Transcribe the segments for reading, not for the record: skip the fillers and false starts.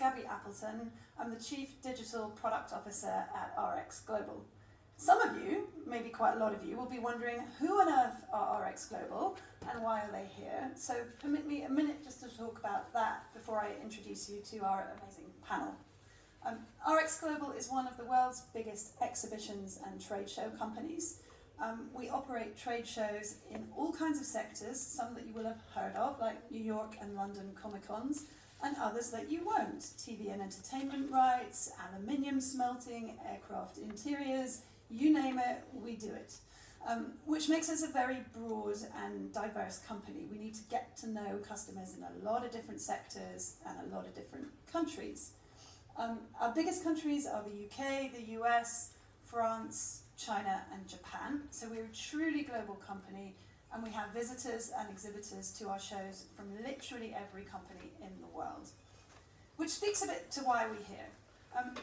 Gabby Appleton. I'm the Chief Digital Product Officer at RX Global. Some of you, maybe quite a lot of you, will be wondering who on earth are RX Global and why are they here? So permit me a minute just to talk about that before I introduce you to our amazing panel. RX Global is one of the world's biggest exhibitions and trade show companies. We operate trade shows in all kinds of sectors, some that you will have heard of, like New York and London Comic-Cons, and others that you won't. TV and entertainment rights, aluminium smelting, aircraft interiors, you name it, we do it. Which makes us a very broad and diverse company. We need to get to know customers in a lot of different sectors and a lot of different countries. Our biggest countries are the UK, the US, France, China and Japan. So we're a truly global company, and we have visitors and exhibitors to our shows from literally every company in the world. Which speaks a bit to why we're here.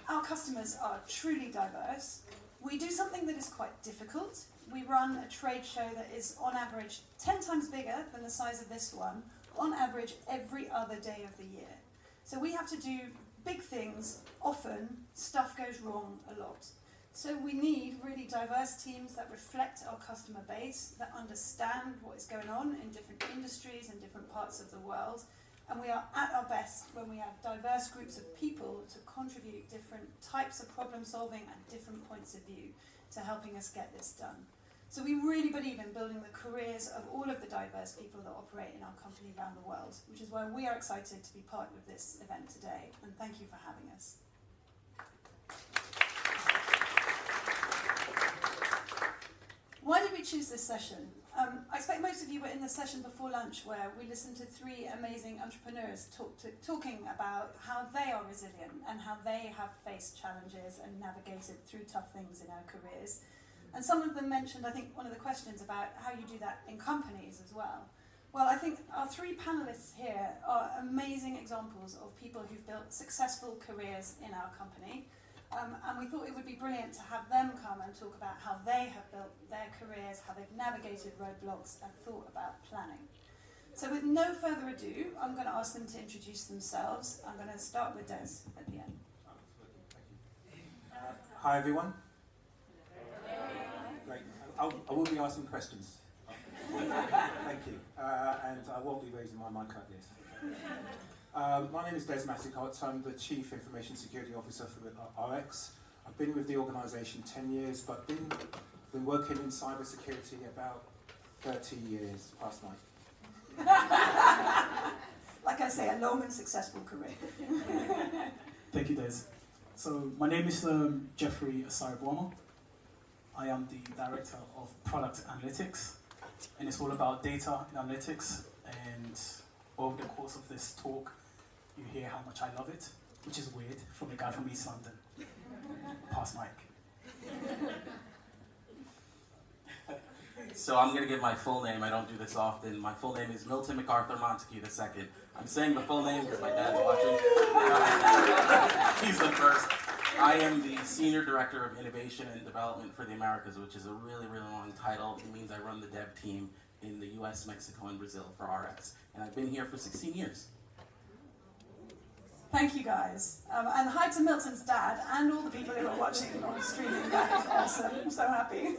Our customers are truly diverse. We do something that is quite difficult. We run a trade show that is on average 10 times bigger than the size of this one, on average every other day of the year. So we have to do big things, often stuff goes wrong a lot. So we need really diverse teams that reflect our customer base, that understand what is going on in different industries and different parts of the world. And we are at our best when we have diverse groups of people to contribute different types of problem solving and different points of view to helping us get this done. So we really believe in building the careers of all of the diverse people that operate in our company around the world, which is why we are excited to be part of this event today. And thank you for having us. Why did we choose this session? I expect most of you were in the session before lunch where we listened to three amazing entrepreneurs talking about how they are resilient and how they have faced challenges and navigated through tough things in our careers. And some of them mentioned, I think, one of the questions about how you do that in companies as well. Well, I think our three panelists here are amazing examples of people who've built successful careers in our company. And we thought it would be brilliant to have them come and talk about how they have built their careers, how they've navigated roadblocks and thought about planning. So with no further ado, I'm going to ask them to introduce themselves. I'm going to start with Des at the end. Hi everyone. Great. I will be asking questions. Thank you. And I won't be raising my mic like this. My name is Des Massicott. I'm the Chief Information Security Officer for RX. I've been with the organisation 10 years, but been working in cybersecurity about 30 years past mine. Like I say, a long and successful career. Thank you, Des. So my name is Jeffrey Asaribwama. I am the Director of Product Analytics, and it's all about data and analytics. And over the course of this talk, you hear how much I love it, which is weird from a guy from East London. Pass mic. So I'm going to give my full name. I don't do this often. My full name is Milton MacArthur Montague II. I'm saying the full name because my dad's watching. He's the first. I am the Senior Director of Innovation and Development for the Americas, which is a really, really long title. It means I run the dev team in the US, Mexico, and Brazil for RX. And I've been here for 16 years. Thank you guys. And hi to Milton's dad and all the people who are watching on streaming. That is awesome. I'm so happy.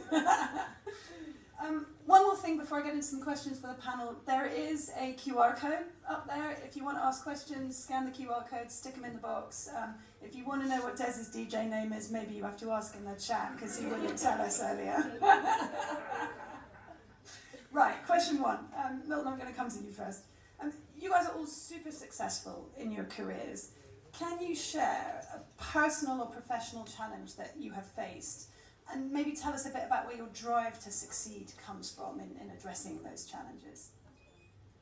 One more thing before I get into some questions for the panel. There is a QR code up there. If you want to ask questions, scan the QR code, stick them in the box. If you want to know what Des's DJ name is, maybe you have to ask in the chat because he wouldn't tell us earlier. Right, question one. Milton, I'm going to come to you first. You guys are all super successful in your careers. Can you share a personal or professional challenge that you have faced? And maybe tell us a bit about where your drive to succeed comes from in addressing those challenges.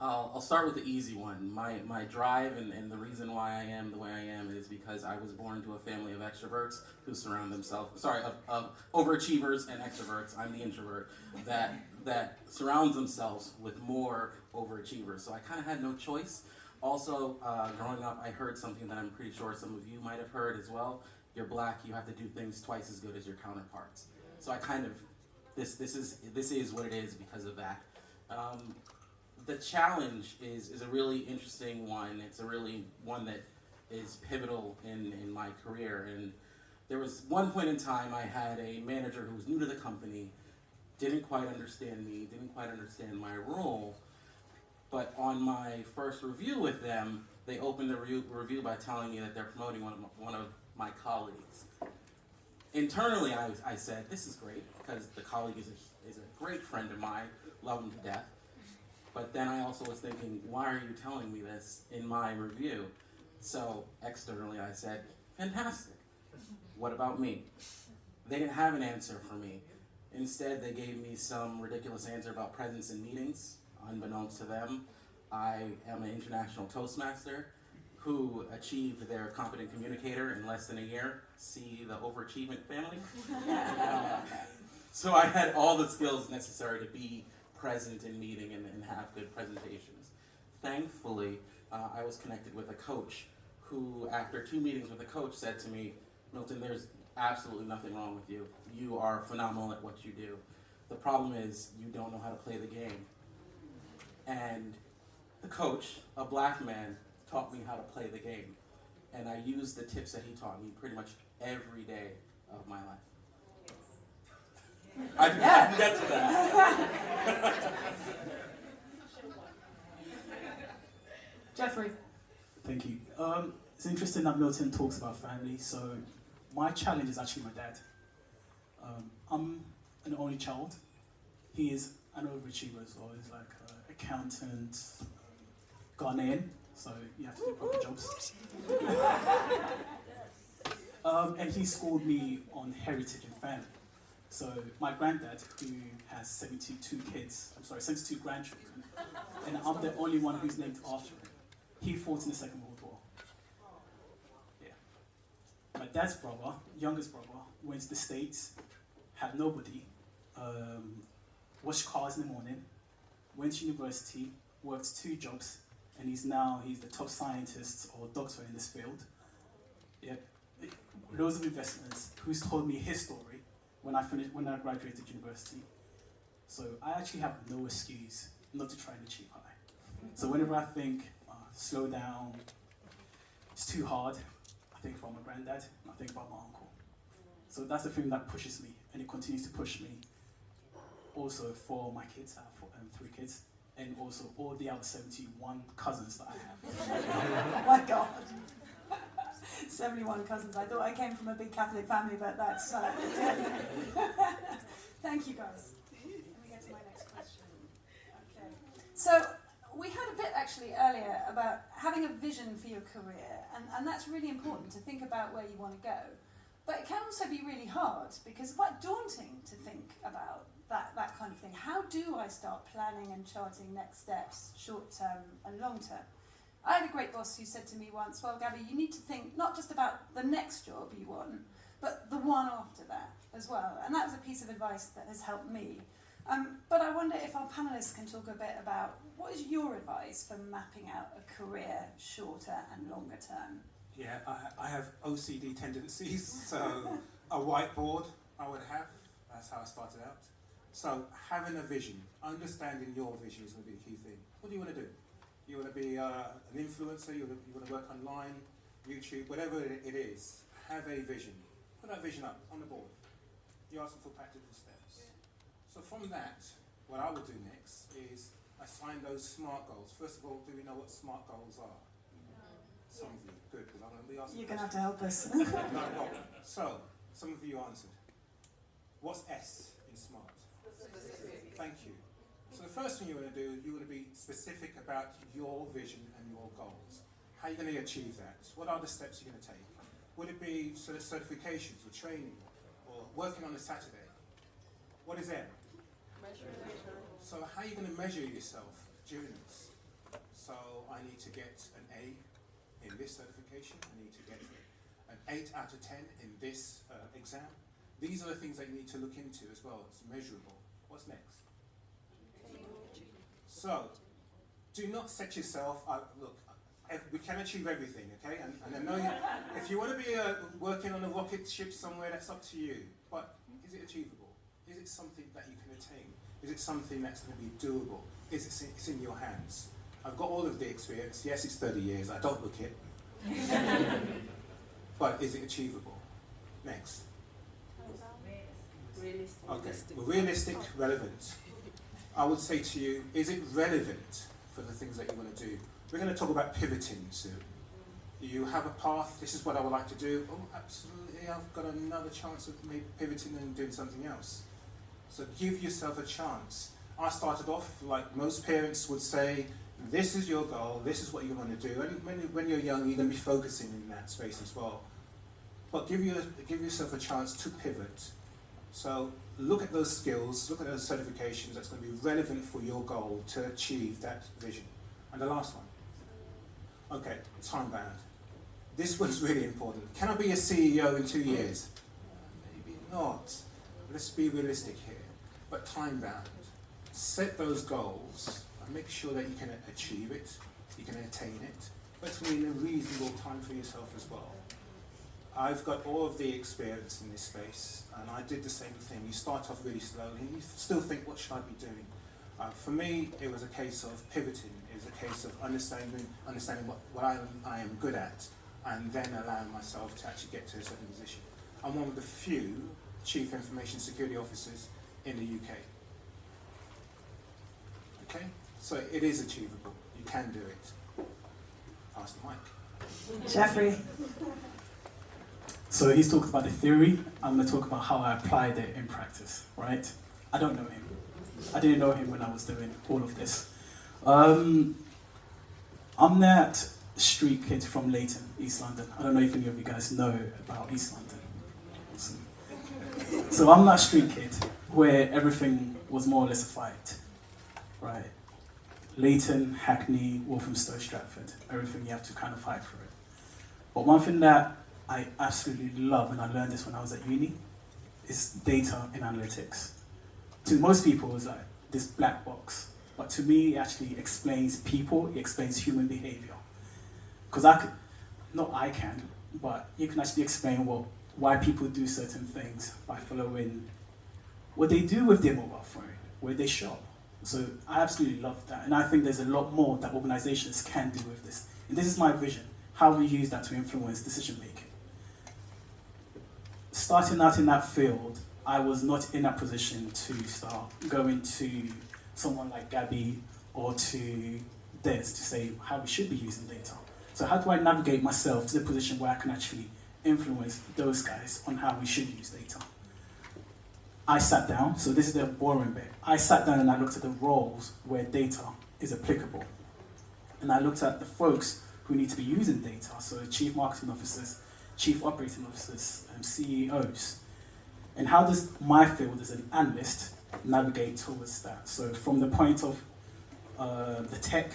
I'll start with the easy one. My drive and the reason why I am the way I am is because I was born to a family of extroverts who surround themselves, of overachievers and extroverts. I'm the introvert that surrounds themselves with more overachievers. So I kind of had no choice. Also, growing up, I heard something that I'm pretty sure some of you might have heard as well. You're black, you have to do things twice as good as your counterparts. So I kind of, this is what it is because of that. The challenge is a really interesting one. It's a really one that is pivotal in my career. And there was one point in time I had a manager who was new to the company, didn't quite understand me, didn't quite understand my role. But on my first review with them, they opened the review by telling me that they're promoting one of my colleagues. Internally, I said, this is great, because the colleague is a great friend of mine, love him to death. But then I also was thinking, why are you telling me this in my review? So externally I said, fantastic. What about me? They didn't have an answer for me. Instead, they gave me some ridiculous answer about presence in meetings. Unbeknownst to them, I am an international Toastmaster who achieved their competent communicator in less than a year. See the overachievement family? So I had all the skills necessary to be present in meeting and have good presentations. Thankfully, I was connected with a coach who, after 2 meetings with a coach, said to me, Milton, there's absolutely nothing wrong with you. You are phenomenal at what you do. The problem is you don't know how to play the game. And the coach, a black man, taught me how to play the game. And I used the tips that he taught me pretty much every day of my life. I can get to that. Jeffrey. Thank you. It's interesting that Milton talks about family. So my challenge is actually my dad. I'm an only child. He is an overachiever as well. He's like accountant, Ghanaian, so you have to do proper jobs. And he schooled me on heritage and family. So my granddad, who has 72 grandchildren, and I'm the only one who's named after him. He fought in the Second World War. Yeah. My dad's brother, youngest brother, went to the States, had nobody, washed cars in the morning, went to university, worked 2 jobs, and he's the top scientist or doctor in this field. Yeah. Loads of investments. Who's told me his story when I graduated university. So I actually have no excuse not to try and achieve high. So whenever I think, slow down, it's too hard, I think about my granddad, and I think about my uncle. So that's the thing that pushes me, and it continues to push me. Also for my kids, I have 3 kids, and also all the other 71 cousins that I have. Oh my God. 71 cousins. I thought I came from a big Catholic family, but that's... Thank you, guys. Let me get to my next question. Okay. So we had a bit actually earlier about having a vision for your career, and that's really important to think about where you want to go. But it can also be really hard because it's quite daunting to think about that kind of thing. How do I start planning and charting next steps, short term and long term? I had a great boss who said to me once, well, Gabby, you need to think not just about the next job you want, but the one after that as well. And that was a piece of advice that has helped me. But I wonder if our panellists can talk a bit about what is your advice for mapping out a career shorter and longer term? Yeah, I have OCD tendencies, so a whiteboard I would have. That's how I started out. So having a vision, understanding your vision is going to be a key thing. What do you want to do? You want to be an influencer, you want to work online, YouTube, whatever it is, have a vision. Put that vision up on the board. You ask them for practical steps. So from that, what I will do next is assign those SMART goals. First of all, do we know what SMART goals are? Some of you, good, because I'm going to be asking. You're going to have to help us. No problem. So, some of you answered. What's S in SMART? Specific. Thank you. So the first thing you want to do, you want to be specific about your vision and your goals. How are you going to achieve that? What are the steps you're going to take? Would it be certifications or training or working on a Saturday? What is M? Measure. So how are you going to measure yourself during this? So I need to get an A in this certification. I need to get an 8 out of 10 in this exam. These are the things that you need to look into as well. It's measurable. What's next? So, do not set yourself up. Look, we can achieve everything, okay? And I know if you want to be working on a rocket ship somewhere, that's up to you. But is it achievable? Is it something that you can attain? Is it something that's going to be doable? It's in your hands. I've got all of the experience. Yes, it's 30 years. I don't look it. But is it achievable? Next. Realistic. Okay, well, realistic, relevant. I would say to you, is it relevant for the things that you want to do? We're going to talk about pivoting soon. You have a path, this is what I would like to do. Oh, absolutely, I've got another chance of maybe pivoting and doing something else. So give yourself a chance. I started off, like most parents would say, this is your goal, this is what you want to do. And when you're young, you're going to be focusing in that space as well. But give yourself a chance to pivot. So look at those skills, look at those certifications that's going to be relevant for your goal to achieve that vision. And the last one. Okay, time bound. This one's really important. Can I be a CEO in 2 years? Maybe not. Let's be realistic here. But time bound. Set those goals and make sure that you can achieve it, you can attain it, but it's in a reasonable time for yourself as well. I've got all of the experience in this space, and I did the same thing. You start off really slowly, and you still think, what should I be doing? For me, it was a case of pivoting. It was a case of understanding what I am good at, and then allowing myself to actually get to a certain position. I'm one of the few Chief Information Security Officers in the UK. Okay? So it is achievable. You can do it. Pass the mic. Jeffrey. So he's talked about the theory. I'm going to talk about how I applied it in practice, right? I don't know him. I didn't know him when I was doing all of this. I'm that street kid from Leighton, East London. I don't know if any of you guys know about East London. So I'm that street kid where everything was more or less a fight, right? Leighton, Hackney, Walthamstow, Stratford, everything you have to kind of fight for it. But one thing that I absolutely love, and I learned this when I was at uni, is data and analytics. To most people, it's like this black box. But to me, it actually explains people, it explains human behavior. Because but you can actually explain why people do certain things by following what they do with their mobile phone, where they shop. So I absolutely love that. And I think there's a lot more that organizations can do with this. And this is my vision, how we use that to influence decision making. Starting out in that field, I was not in that position to start going to someone like Gabby or to Des to say how we should be using data. So how do I navigate myself to the position where I can actually influence those guys on how we should use data? I sat down, so this is the boring bit. I sat down and I looked at the roles where data is applicable. And I looked at the folks who need to be using data, so chief marketing officers, chief operating officers, and CEOs. And how does my field as an analyst navigate towards that? So from the point of the tech,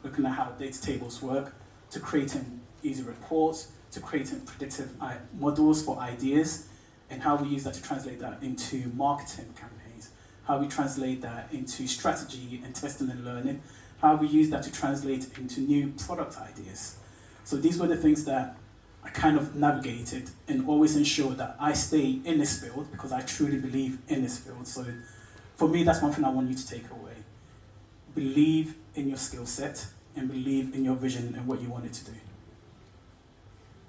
looking at how data tables work, to creating easy reports, to creating predictive models for ideas, and how we use that to translate that into marketing campaigns, how we translate that into strategy and testing and learning, how we use that to translate into new product ideas. So these were the things that I kind of navigated and always ensured that I stay in this field because I truly believe in this field. So for me, that's one thing I want you to take away. Believe in your skill set and believe in your vision and what you want it to do.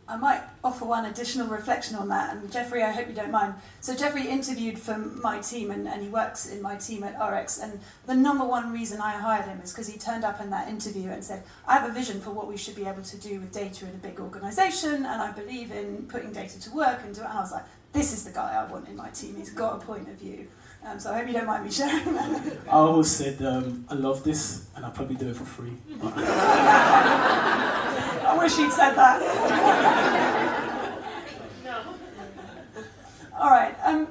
I might offer one additional reflection on that, and Jeffrey, I hope you don't mind. So Jeffrey interviewed for my team, and he works in my team at RX, and the number one reason I hired him is because he turned up in that interview and said, I have a vision for what we should be able to do with data in a big organisation, and I believe in putting data to work and do it. And I was like, this is the guy I want in my team. He's got a point of view. So I hope you don't mind me sharing that. I always said, I love this, and I'll probably do it for free. I wish he'd said that. No. All right. I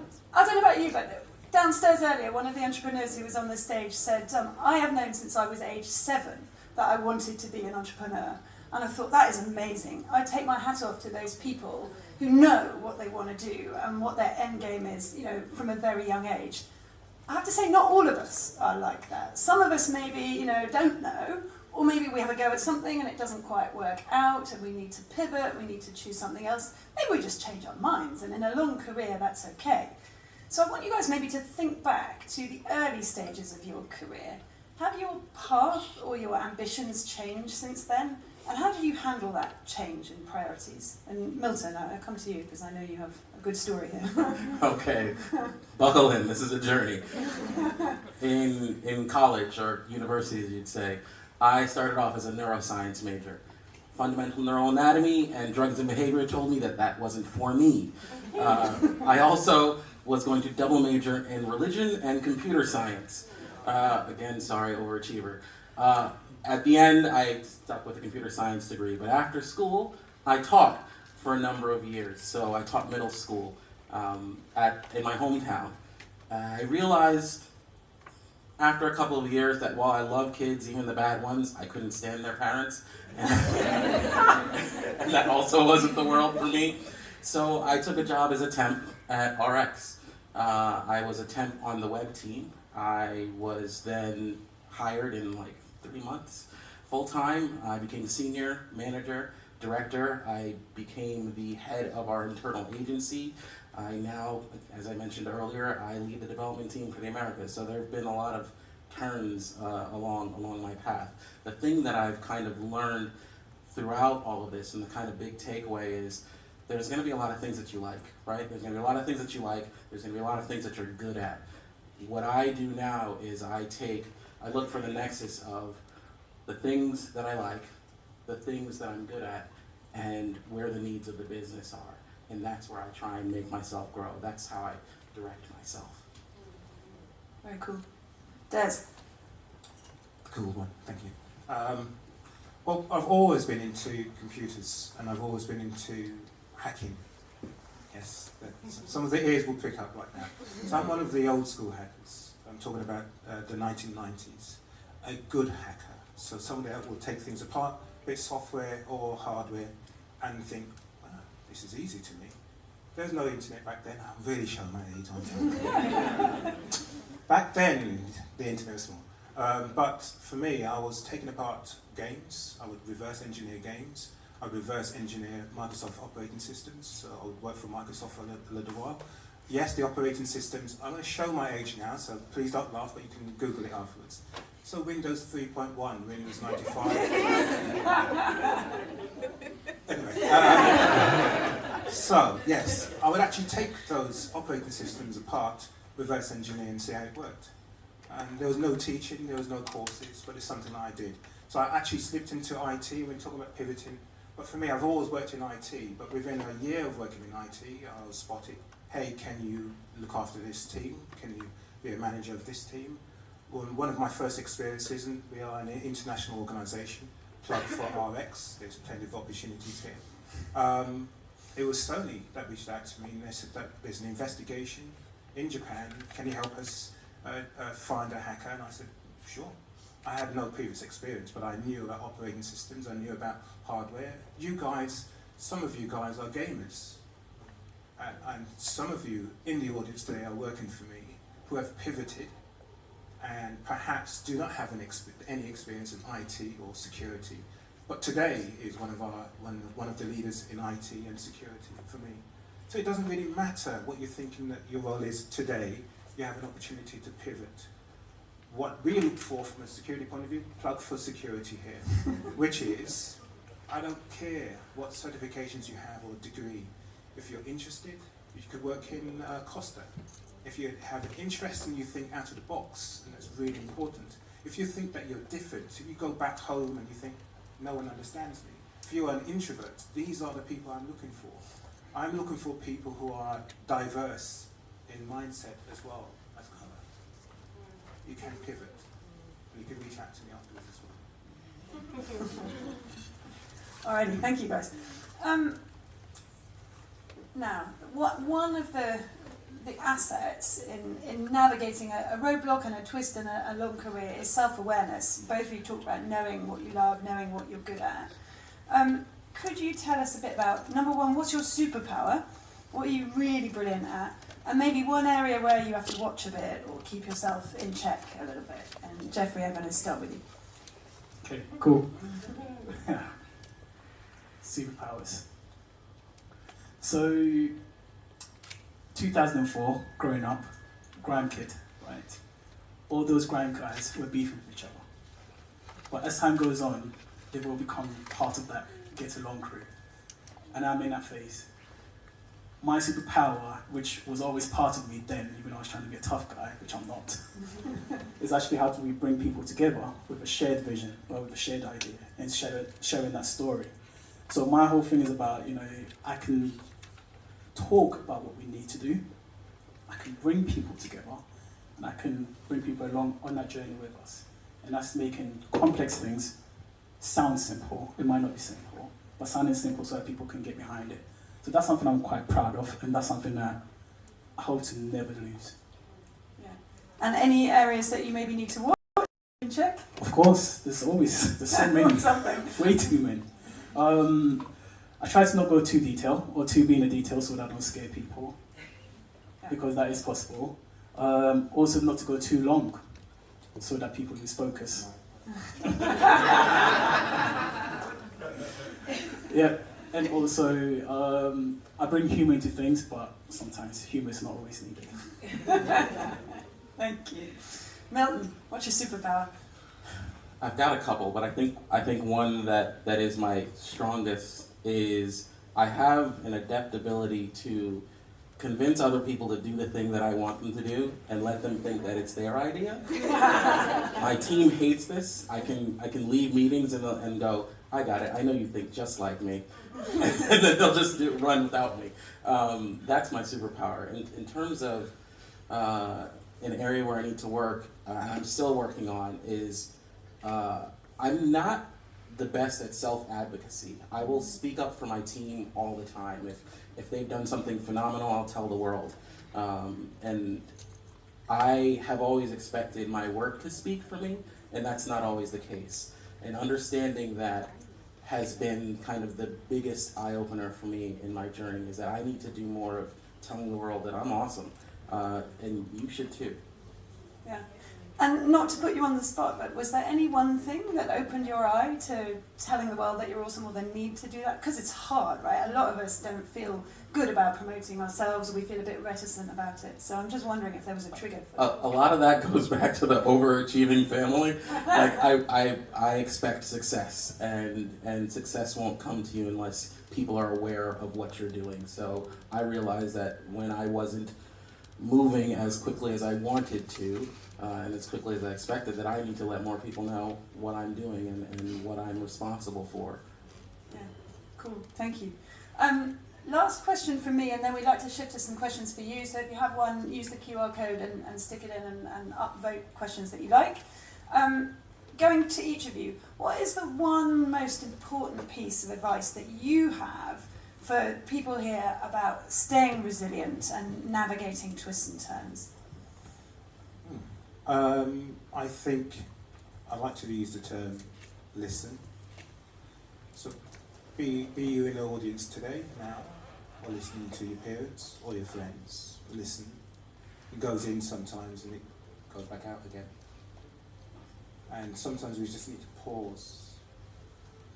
don't know about you, but downstairs earlier, one of the entrepreneurs who was on the stage said, I have known since I was age 7 that I wanted to be an entrepreneur. And I thought, that is amazing. I take my hat off to those people who know what they want to do and what their end game is, from a very young age. I have to say, not all of us are like that. Some of us maybe, don't know, or maybe we have a go at something and it doesn't quite work out and we need to pivot, we need to choose something else. Maybe we just change our minds, and in a long career, that's okay. So I want you guys maybe to think back to the early stages of your career. Have your path or your ambitions changed since then? And how did you handle that change in priorities? And Milton, I'll come to you because I know you have a good story here. Okay, buckle in. This is a journey. In college or university, as you'd say, I started off as a neuroscience major. Fundamental neural anatomy and drugs and behavior told me that that wasn't for me. I also was going to double major in religion and computer science. Again, sorry, overachiever. At the end, I stuck with a computer science degree, but after school, I taught for a number of years. So I taught middle school in my hometown. I realized after a couple of years that while I love kids, even the bad ones, I couldn't stand their parents. And that also wasn't the world for me. So I took a job as a temp at RX. I was a temp on the web team. I was then hired in like 3 months, full-time. I became senior manager, director. I became the head of our internal agency. I now, as I mentioned earlier, I lead the development team for the Americas. So there have been a lot of turns along my path. The thing that I've kind of learned throughout all of this, and the kind of big takeaway is, there's going to be a lot of things that you like, right? There's going to be a lot of things that you like. There's going to be a lot of things that you're good at. What I do now is I look for the nexus of the things that I like, the things that I'm good at, and where the needs of the business are. And that's where I try and make myself grow. That's how I direct myself. Very cool. Des. Cool one, thank you. Well, I've always been into computers, and I've always been into hacking. Yes, some of the ears will pick up like that. So I'm one of the old school hackers. I'm talking about the 1990s. A good hacker, so somebody that will take things apart, bit software or hardware, and think, wow, this is easy to me. There's no internet back then. I'm really showing my age, aren't I? Back then, the internet was small. But for me, I was taking apart games. I would reverse engineer games. I would reverse engineer Microsoft operating systems. So I would work for Microsoft for a little while. Yes, the operating systems, I'm going to show my age now, so please don't laugh, but you can Google it afterwards. So Windows 3.1, Windows 95. Anyway, so yes, I would actually take those operating systems apart, reverse engineer and see how it worked. And there was no teaching, there was no courses, but it's something that I did. So I actually slipped into IT, we're talking about pivoting. But for me, I've always worked in IT, but within a year of working in IT, I was spotted. Hey, can you look after this team? Can you be a manager of this team? Well, one of my first experiences, and we are an international organisation, plug for RX, there's plenty of opportunities here. It was Sony that reached out to me, and they said that there's an investigation in Japan, can you help us find a hacker? And I said, sure. I had no previous experience, but I knew about operating systems, I knew about hardware. You guys, some of you guys are gamers. And some of you in the audience today are working for me who have pivoted and perhaps do not have any experience in IT or security. But today is one of the leaders in IT and security for me. So it doesn't really matter what you're thinking that your role is today, you have an opportunity to pivot. What we look for from a security point of view, plug for security here, which is, I don't care what certifications you have or degree. If you're interested, you could work in Costa. If you have an interest and you think out of the box, and that's really important. If you think that you're different, if you go back home and you think, no one understands me. If you're an introvert, these are the people I'm looking for. I'm looking for people who are diverse in mindset as well as colour. You can pivot. And you can reach out to me afterwards as well. Alrighty, thank you guys. Now, one of the assets in navigating a roadblock and a twist in a long career is self-awareness. Both of you talked about knowing what you love, knowing what you're good at. Could you tell us a bit about, number one, what's your superpower? What are you really brilliant at? And maybe one area where you have to watch a bit or keep yourself in check a little bit. And Jeffrey, I'm going to start with you. Okay, cool. Superpowers. So, 2004, growing up, grime kid, right? All those grime guys were beefing with each other. But as time goes on, they've all become part of that get-along crew. And I'm in that phase. My superpower, which was always part of me then, even though I was trying to be a tough guy, which I'm not, is actually how do we bring people together with a shared vision or with a shared idea and sharing that story. So my whole thing is about, I can talk about what we need to do, I can bring people together, and I can bring people along on that journey with us. And that's making complex things sound simple. It might not be simple, but sounding simple so that people can get behind it. So that's something I'm quite proud of, and that's something that I hope to never lose. Yeah. And any areas that you maybe need to watch and check? Of course, there's so many, Something. way too many. I try to not go too detail or too be in the details so that I don't scare people, because that is possible. Also not to go too long so that people lose focus. Yeah, and also I bring humour into things, but sometimes humour is not always needed. Thank you. Milton, what's your superpower? I've got a couple, but I think one that is my strongest is I have an adept ability to convince other people to do the thing that I want them to do and let them think that it's their idea. My team hates this. I can leave meetings and go, I got it. I know you think just like me. And then they'll just run without me. That's my superpower. In terms of an area where I need to work, I'm still working on is I'm not the best at self-advocacy. I will speak up for my team all the time. If they've done something phenomenal, I'll tell the world. And I have always expected my work to speak for me, and that's not always the case. And understanding that has been kind of the biggest eye-opener for me in my journey, is that I need to do more of telling the world that I'm awesome, and you should too. Yeah. And not to put you on the spot, but was there any one thing that opened your eye to telling the world that you're awesome or the need to do that? Because it's hard, right? A lot of us don't feel good about promoting ourselves, or we feel a bit reticent about it. So I'm just wondering if there was a trigger for that. A lot of that goes back to the overachieving family. Like I expect success, and success won't come to you unless people are aware of what you're doing. So I realized that when I wasn't moving as quickly as I wanted to, and as quickly as I expected, that I need to let more people know what I'm doing and what I'm responsible for. Yeah, cool, thank you. Last question from me, and then we'd like to shift to some questions for you. So if you have one, use the QR code and stick it in and upvote questions that you like. Going to each of you, what is the one most important piece of advice that you have for people here about staying resilient and navigating twists and turns? I think I like to use the term listen. So be you in the audience today, now, or listening to your parents or your friends. Listen. It goes in sometimes and it goes back out again. And sometimes we just need to pause,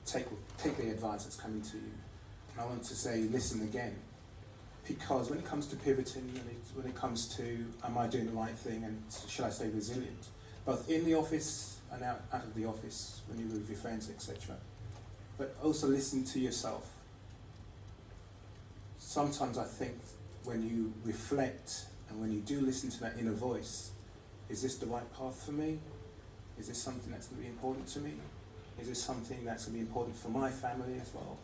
take the advice that's coming to you. And I want to say listen again. Because when it comes to pivoting, when it comes to am I doing the right thing and should I stay resilient, both in the office and out of the office, when you're with your friends, etc. But also listen to yourself. Sometimes I think when you reflect and when you do listen to that inner voice, is this the right path for me? Is this something that's going to be important to me? Is this something that's going to be important for my family as well?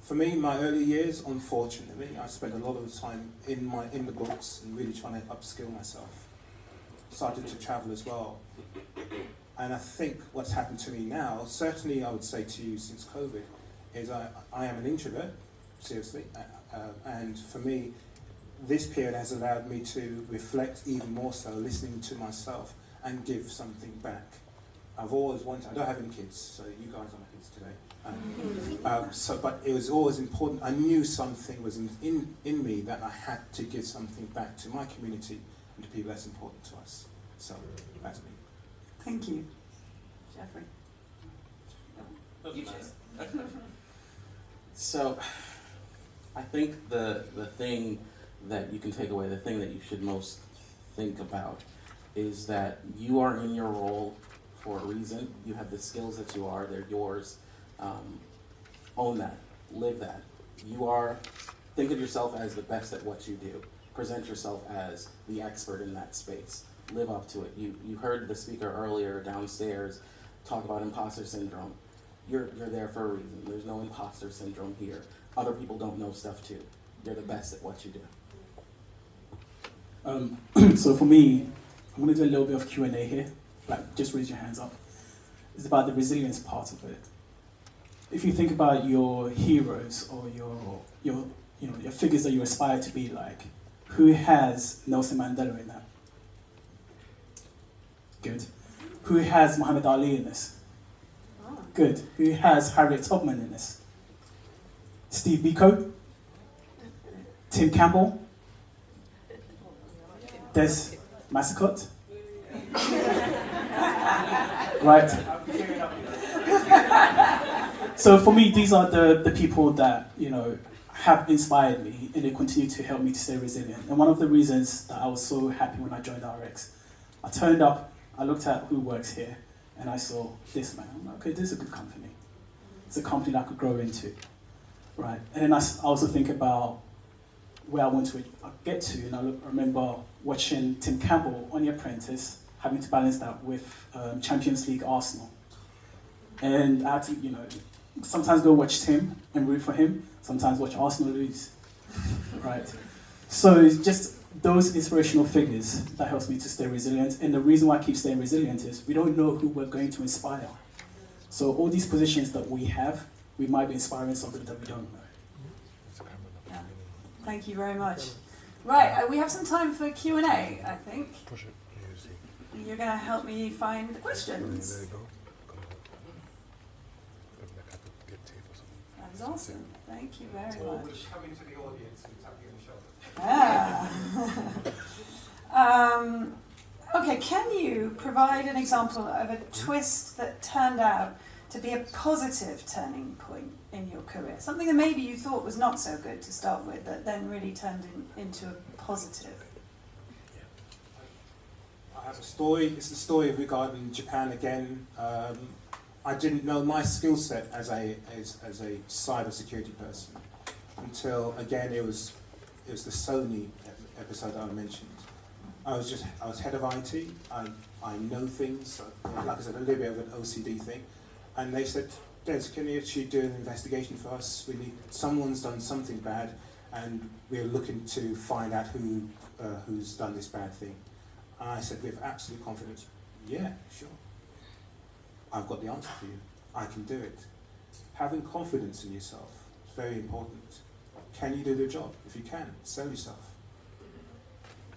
For me, my early years, unfortunately, I spent a lot of time in the books and really trying to upskill myself. Started to travel as well. And I think what's happened to me now, certainly I would say to you since COVID, is I am an introvert, seriously. And for me, this period has allowed me to reflect even more so, listening to myself and give something back. I've always wanted, I don't have any kids, so you guys are my kids today. But it was always important. I knew something was in me that I had to give something back to my community and to people that's important to us. So that's me. Thank you. Jeffrey. You choose. So I think the thing that you can take away, the thing that you should most think about, is that you are in your role for a reason. You have the skills that you are, they're yours. Own that, live that. Think of yourself as the best at what you do. Present yourself as the expert in that space. Live up to it. You heard the speaker earlier downstairs talk about imposter syndrome. You're there for a reason. There's no imposter syndrome here. Other people don't know stuff too. You're the best at what you do. So for me, I'm going to do a little bit of Q&A here. Like, just raise your hands up. It's about the resilience part of it. If you think about your heroes or your figures that you aspire to be like, who has Nelson Mandela in that? Good. Who has Muhammad Ali in this? Good. Who has Harriet Tubman in this? Steve Biko? Tim Campbell? Des Massicott? Right. So for me, these are the people that, have inspired me, and they continue to help me to stay resilient. And one of the reasons that I was so happy when I joined RX, I turned up, I looked at who works here, and I saw this man. I'm like, okay, this is a good company. It's a company that I could grow into, right? And then I also think about where I want to get to, and I remember watching Tim Campbell on The Apprentice, having to balance that with Champions League Arsenal. And I had to, sometimes go watch Tim and root for him, sometimes watch Arsenal lose, right? So it's just those inspirational figures that helps me to stay resilient. And the reason why I keep staying resilient is we don't know who we're going to inspire. So all these positions that we have, we might be inspiring somebody that we don't know. Yeah. Thank you very much. Right, we have some time for Q&A, I think. You're going to help me find the questions. That was awesome. Thank you very much. Coming to the audience and tapping on the shoulder. Okay, can you provide an example of a twist that turned out to be a positive turning point in your career? Something that maybe you thought was not so good to start with, that then really turned into a positive. I have a story. It's the story regarding Japan again. I didn't know my skill set as a cyber security person until, again, it was the Sony episode that I mentioned. I was head of IT. I know things. Like I said, a little bit of an OCD thing. And they said, Des, can you actually do an investigation for us? Someone's done something bad, and we're looking to find out who's done this bad thing. And I said with absolute confidence, yeah, sure. I've got the answer for you. I can do it. Having confidence in yourself is very important. Can you do the job? If you can, sell yourself.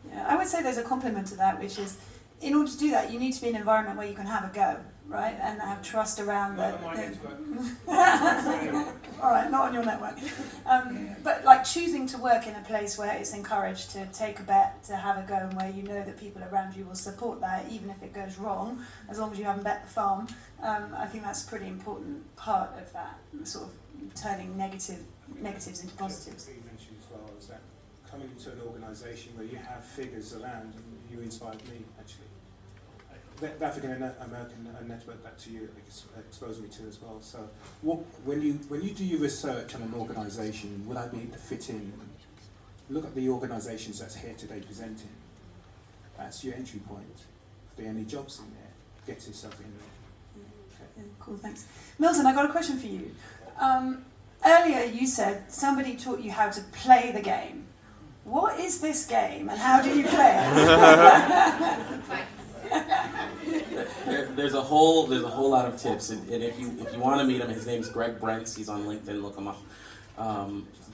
Yeah, I would say there's a complement to that, which is, in order to do that, you need to be in an environment where you can have a go, right? And have trust around Not on my network. All right, not on your network. But like choosing to work in a place where it's encouraged to take a bet, to have a go, and where you know that people around you will support that, even if it goes wrong, as long as you haven't bet the farm. I think that's a pretty important part of that, sort of turning negatives into positives. What you mentioned as well is that coming into an organisation where you have figures around, and you inspired me actually. The African American network that to you exposed me to as well. So, when you do your research on an organisation, will I be able to fit in? Look at the organisations that's here today presenting. That's your entry point. If there are any jobs in there, get yourself in there. Yeah, cool, thanks. Milton, I got a question for you. Earlier you said somebody taught you how to play the game. What is this game and how do you play it? There's a whole lot of tips, and if you want to meet him, his name's Greg Brents. He's on LinkedIn. Look him up.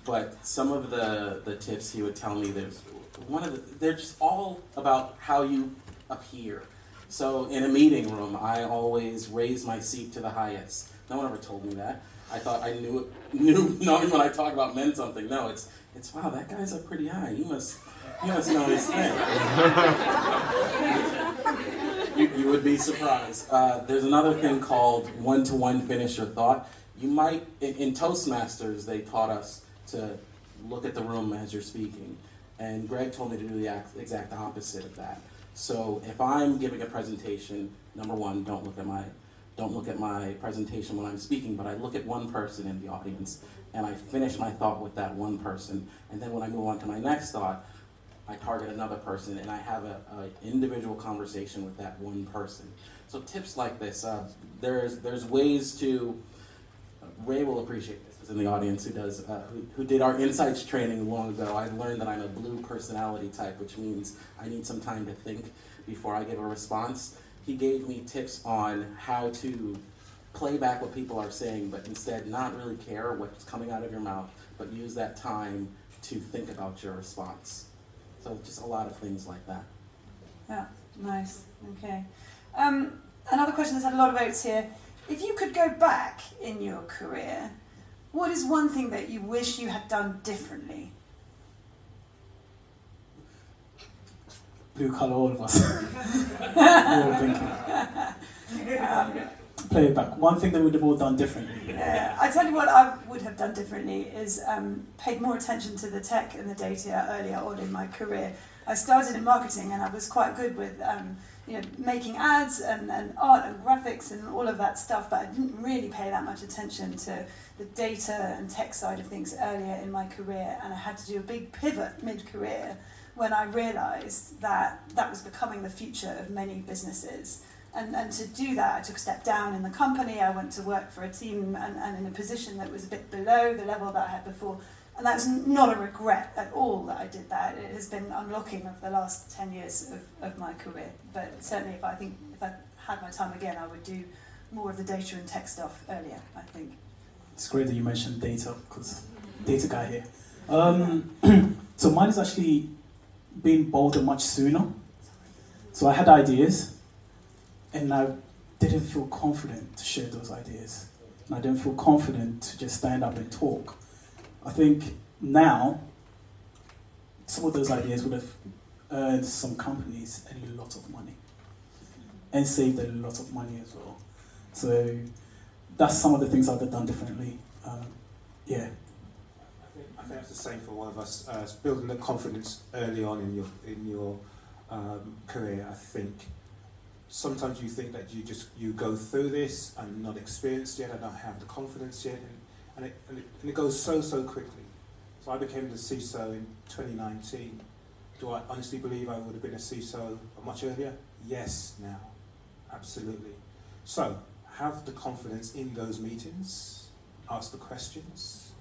But some of the tips he would tell me, they're just all about how you appear. So in a meeting room, I always raise my seat to the highest. No one ever told me that. I thought I knew knowing when I talk about meant something. No, it's wow, that guy's up pretty high. You must know his thing. You would be surprised. There's another thing called one-to-one finish your thought. You might, in Toastmasters, they taught us to look at the room as you're speaking. And Greg told me to do the exact opposite of that. So if I'm giving a presentation, number one, don't look at my don't look at my presentation when I'm speaking, but I look at one person in the audience and I finish my thought with that one person. And then when I move on to my next thought, I target another person and I have an individual conversation with that one person. So tips like this, there's ways to, Ray will appreciate this, who's in the audience, who did our insights training long ago. I've learned that I'm a blue personality type, which means I need some time to think before I give a response. He gave me tips on how to play back what people are saying, but instead not really care what's coming out of your mouth, but use that time to think about your response. So just a lot of things like that. Yeah, nice. Okay. Another question that's had a lot of votes here. If you could go back in your career, what is one thing that you wish you had done differently? Blue colour, all of us. We all thinking. Play it back. One thing that we'd have all done differently. I tell you what I would have done differently is paid more attention to the tech and the data earlier on in my career. I started in marketing and I was quite good with making ads and art and graphics and all of that stuff, but I didn't really pay that much attention to the data and tech side of things earlier in my career, and I had to do a big pivot mid-career when I realised that that was becoming the future of many businesses. And to do that, I took a step down in the company. I went to work for a team and in a position that was a bit below the level that I had before. And that's not a regret at all that I did that. It has been unlocking of the last 10 years of my career. But certainly if I had my time again, I would do more of the data and tech stuff earlier, I think. It's great that you mentioned data, because data guy here. So mine is actually being bolder much sooner. So I had ideas, and I didn't feel confident to share those ideas. And I didn't feel confident to just stand up and talk. I think now, some of those ideas would have earned some companies a lot of money and saved a lot of money as well. So that's some of the things I'd have done differently. Yeah. I think that's the same for all of us. Building the confidence early on in your career. I think sometimes you think that you go through this and not experienced yet. I don't have the confidence yet, and it goes so quickly. So I became the CISO in 2019. Do I honestly believe I would have been a CISO much earlier? Yes, now, absolutely. So have the confidence in those meetings. Ask the questions.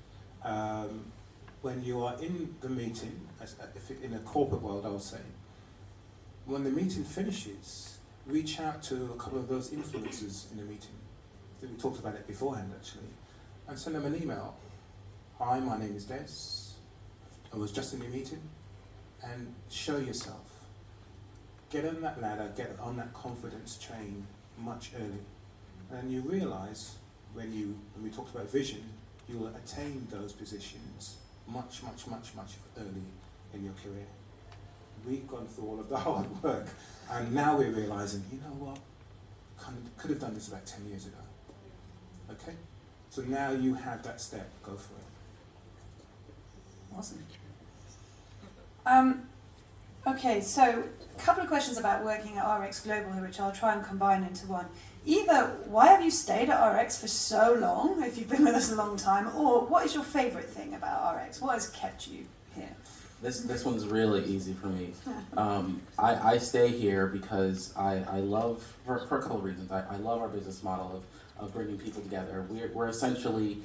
When you are in the meeting, if in a corporate world, I would say, when the meeting finishes, reach out to a couple of those influencers in the meeting. I think we talked about it beforehand, actually, and send them an email. Hi, my name is Des. I was just in your meeting, and show yourself. Get on that ladder, get on that confidence train much early, and you realise when we talked about vision, you will attain those positions much early in your career. We've gone through all of the hard work, and now we're realising, you know what, could have done this about 10 years ago. Okay? So now you have that step, go for it. Awesome. Okay, so a couple of questions about working at RX Global, which I'll try and combine into one. Either, why have you stayed at RX for so long, if you've been with us a long time, or what is your favourite thing about RX? What has kept you here? This one's really easy for me. I stay here because I love, for a couple of reasons, I love our business model of bringing people together. We're essentially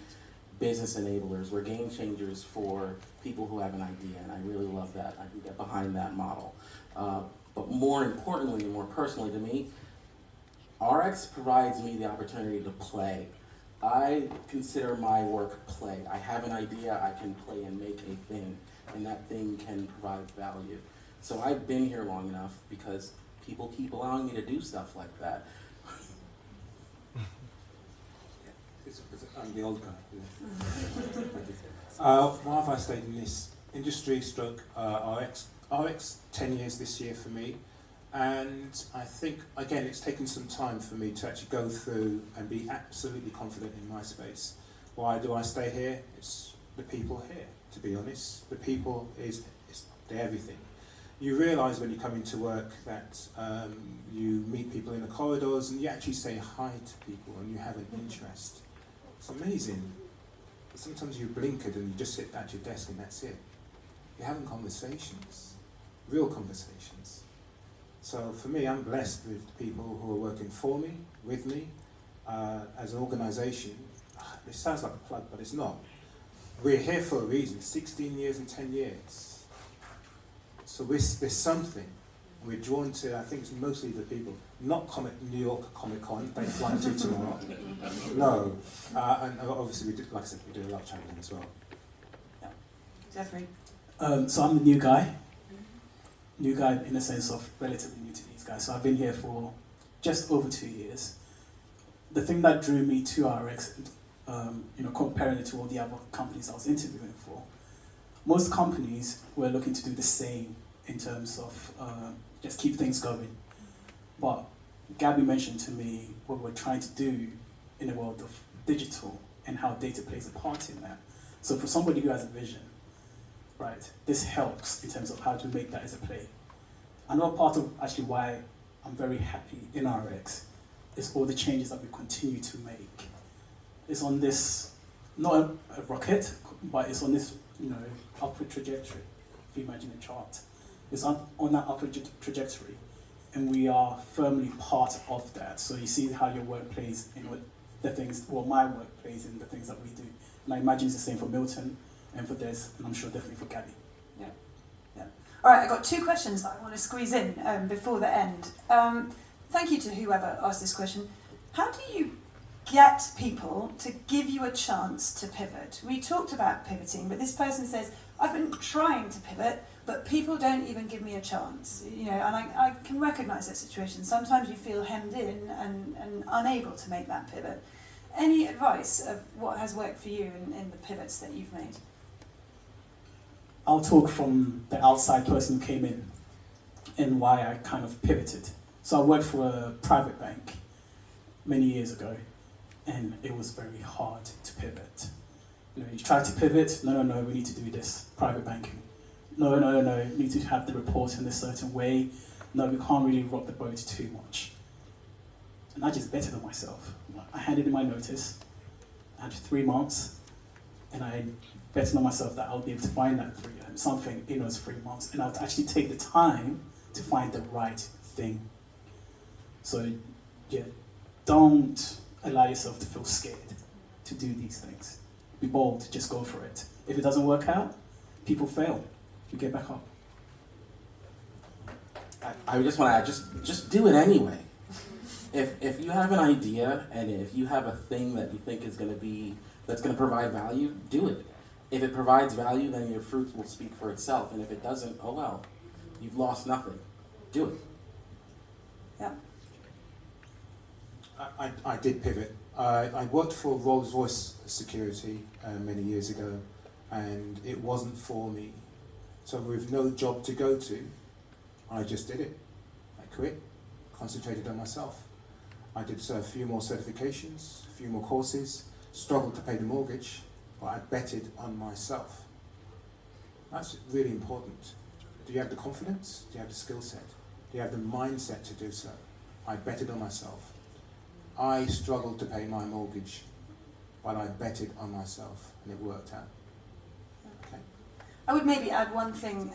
business enablers. We're game changers for people who have an idea, and I really love that. I can get behind that model. But more importantly, and more personally to me, RX provides me the opportunity to play. I consider my work play. I have an idea, I can play and make a thing, and that thing can provide value. So I've been here long enough because people keep allowing me to do stuff like that. I'm the old guy. Why have I stayed in this industry stroke RX? RX 10 years this year for me. And I think, again, it's taken some time for me to actually go through and be absolutely confident in my space. Why do I stay here? It's the people here, to be honest. The people they're everything. You realise when you come into work that you meet people in the corridors and you actually say hi to people and you have an interest. It's amazing. But sometimes you blinkered and you just sit at your desk and that's it. You're having conversations, real conversations. So for me, I'm blessed with people who are working for me, with me, as an organisation. It sounds like a plug, but it's not. We're here for a reason, 16 years and 10 years. So there's something, and we're drawn to, I think it's mostly the people, not New York Comic Con, they fly to tomorrow. No, and obviously we do, like I said, we do a lot of traveling as well. Yeah. Jeffrey? So I'm the new guy in the sense of relatively new to these guys. So I've been here for just over 2 years. The thing that drew me to RX, comparing it to all the other companies I was interviewing for, most companies were looking to do the same in terms of just keep things going. But Gabby mentioned to me what we're trying to do in the world of digital and how data plays a part in that. So for somebody who has a vision, right, this helps in terms of how to make that as a play. Another part of actually why I'm very happy in RX is all the changes that we continue to make. It's on this, not a rocket, but it's on this, upward trajectory. If you imagine a chart, it's on that upward trajectory, and we are firmly part of that. So you see how your work plays in the things, well, my work plays in the things that we do. And I imagine it's the same for Milton and for Des, and I'm sure definitely for Gabby. Yeah. All right, I've got 2 questions that I want to squeeze in before the end. Thank you to whoever asked this question. How do you get people to give you a chance to pivot? We talked about pivoting, but this person says, I've been trying to pivot, but people don't even give me a chance. And I can recognise that situation. Sometimes you feel hemmed in and unable to make that pivot. Any advice of what has worked for you in the pivots that you've made? I'll talk from the outside person who came in and why I kind of pivoted. So I worked for a private bank many years ago, and it was very hard to pivot. You try to pivot, no, we need to do this, private banking. No, we need to have the reports in a certain way. No, we can't really rock the boat too much. And I just betted on myself. I handed in my notice, I had 3 months, and I betted on myself that I'll be able to find that something in those 3 months, and I'll actually take the time to find the right thing. So, yeah, don't allow yourself to feel scared to do these things. Be bold, just go for it. If it doesn't work out, people fail. You get back up. I just want to just do it anyway. If you have an idea and if you have a thing that you think that's going to provide value, do it. If it provides value, then your fruits will speak for itself. And if it doesn't, oh well, you've lost nothing. Do it. Yeah. I did pivot. I worked for Rolls-Royce Security many years ago, and it wasn't for me. So with no job to go to, I just did it. I quit, concentrated on myself. I did a few more certifications, a few more courses, struggled to pay the mortgage, but I betted on myself. That's really important. Do you have the confidence? Do you have the skill set? Do you have the mindset to do so? I betted on myself. I struggled to pay my mortgage, but I betted on myself, and it worked out. Okay. I would maybe add one thing.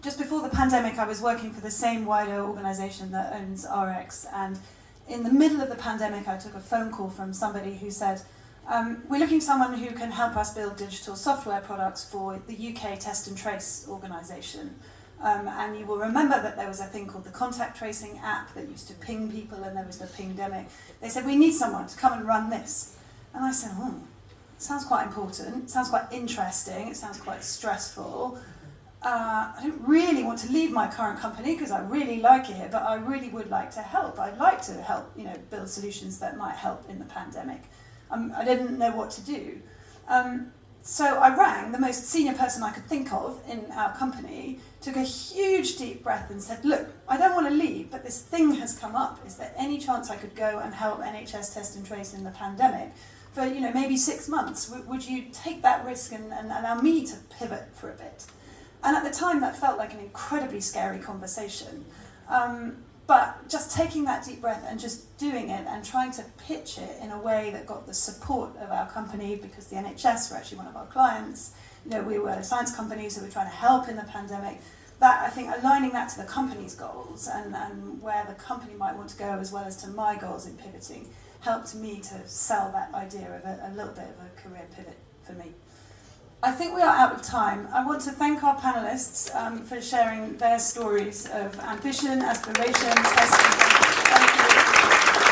Just before the pandemic, I was working for the same wider organisation that owns RX, and in the middle of the pandemic, I took a phone call from somebody who said, we're looking for someone who can help us build digital software products for the UK Test and Trace organisation. And you will remember that there was a thing called the contact tracing app that used to ping people, and there was the pingdemic. They said, we need someone to come and run this. And I said, it sounds quite important, it sounds quite interesting, it sounds quite stressful. I don't really want to leave my current company because I really like it here, but I really would like to help. I'd like to help, build solutions that might help in the pandemic. I didn't know what to do. So I rang the most senior person I could think of in our company, took a huge deep breath and said, look, I don't want to leave, but this thing has come up. Is there any chance I could go and help NHS Test and Trace in the pandemic for, maybe 6 months? Would you take that risk and allow me to pivot for a bit? And at the time, that felt like an incredibly scary conversation. But just taking that deep breath and just doing it and trying to pitch it in a way that got the support of our company, because the NHS were actually one of our clients. You know, we were a science company, so we're trying to help in the pandemic. That, I think, aligning that to the company's goals and where the company might want to go, as well as to my goals in pivoting, helped me to sell that idea of a little bit of a career pivot for me. I think we are out of time. I want to thank our panelists for sharing their stories of ambition, aspiration, thank you.